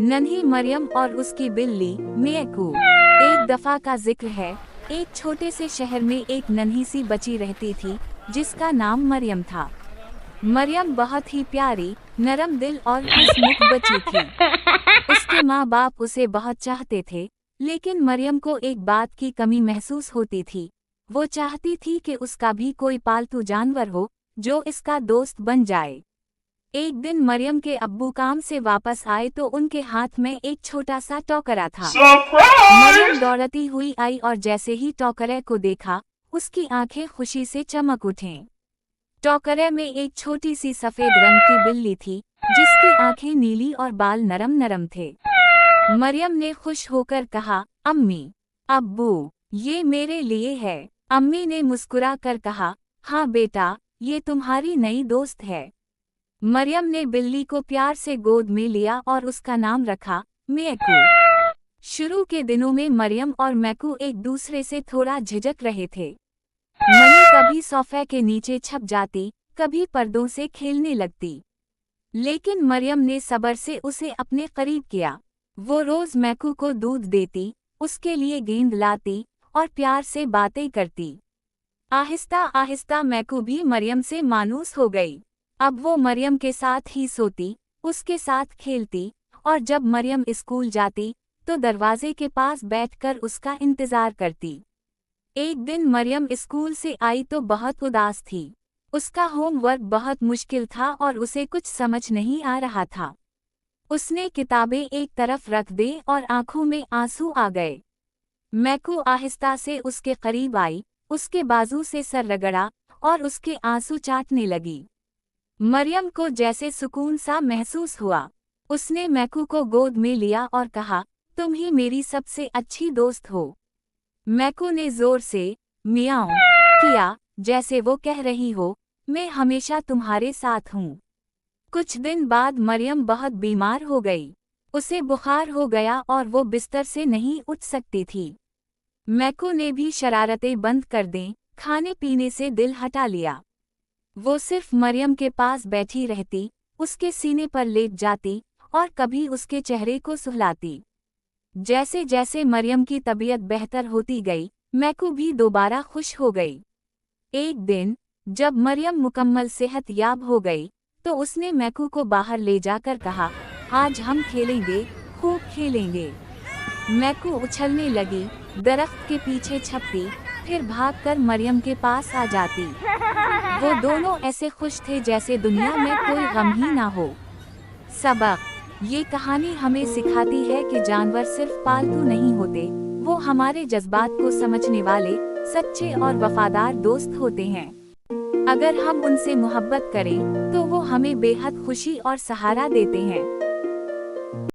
नन्ही मरियम और उसकी बिल्ली मैकू। एक दफा का जिक्र है, एक छोटे से शहर में एक नन्ही सी बच्ची रहती थी जिसका नाम मरियम था। मरियम बहुत ही प्यारी, नरम दिल और हंसमुख बच्ची थी। उसके माँ बाप उसे बहुत चाहते थे, लेकिन मरियम को एक बात की कमी महसूस होती थी। वो चाहती थी कि उसका भी कोई पालतू जानवर हो जो इसका दोस्त बन जाए। एक दिन मरियम के अब्बू काम से वापस आए तो उनके हाथ में एक छोटा सा टोकरा था। मरियम दौड़ती हुई आई और जैसे ही टोकरे को देखा, उसकी आंखें खुशी से चमक उठीं। टोकरे में एक छोटी सी सफेद रंग की बिल्ली थी, जिसकी आंखें नीली और बाल नरम नरम थे। मरियम ने खुश होकर कहा, अम्मी, अब्बू, ये मेरे लिए है। अम्मी ने मुस्कुरा कर कहा, हाँ बेटा, ये तुम्हारी नई दोस्त है। मरियम ने बिल्ली को प्यार से गोद में लिया और उसका नाम रखा मैकू। शुरू के दिनों में मरियम और मैकू एक दूसरे से थोड़ा झिझक रहे थे। मनी कभी सोफे के नीचे छप जाती, कभी पर्दों से खेलने लगती। लेकिन मरियम ने सब्र से उसे अपने करीब किया। वो रोज मैकू को दूध देती, उसके लिए गेंद लाती और प्यार से बातें करती। आहिस्ता आहिस्ता मैकू भी मरियम से मानूस हो गई। अब वो मरियम के साथ ही सोती, उसके साथ खेलती और जब मरियम स्कूल जाती तो दरवाजे के पास बैठकर उसका इंतजार करती। एक दिन मरियम स्कूल से आई तो बहुत उदास थी। उसका होमवर्क बहुत मुश्किल था और उसे कुछ समझ नहीं आ रहा था। उसने किताबें एक तरफ रख दी और आंखों में आंसू आ गए। मैकू आहिस्ता से उसके करीब आई, उसके बाजू से सर रगड़ा और उसके आंसू चाटने लगी। मरियम को जैसे सुकून सा महसूस हुआ। उसने मैकू को गोद में लिया और कहा, तुम ही मेरी सबसे अच्छी दोस्त हो। मैकू ने जोर से मियाऊं किया, जैसे वो कह रही हो, मैं हमेशा तुम्हारे साथ हूँ। कुछ दिन बाद मरियम बहुत बीमार हो गई। उसे बुखार हो गया और वो बिस्तर से नहीं उठ सकती थी। मैकू ने भी शरारतें बंद कर दें, खाने पीने से दिल हटा लिया। वो सिर्फ मरियम के पास बैठी रहती, उसके सीने पर लेट जाती और कभी उसके चेहरे को सुहलाती। जैसे जैसे मरियम की तबीयत बेहतर होती गई, मैकू भी दोबारा खुश हो गई। एक दिन जब मरियम मुकम्मल सेहतयाब हो गई तो उसने मैकू को बाहर ले जाकर कहा, आज हम खेलेंगे, खूब खेलेंगे। मैकू उछलने लगी, दरख्त के पीछे छपती, फिर भागकर मरियम के पास आ जाती। वो दोनों ऐसे खुश थे जैसे दुनिया में कोई गम ही ना हो। सबक: ये कहानी हमें सिखाती है कि जानवर सिर्फ पालतू नहीं होते, वो हमारे जज्बात को समझने वाले, सच्चे और वफादार दोस्त होते हैं। अगर हम उनसे मोहब्बत करें, तो वो हमें बेहद खुशी और सहारा देते हैं।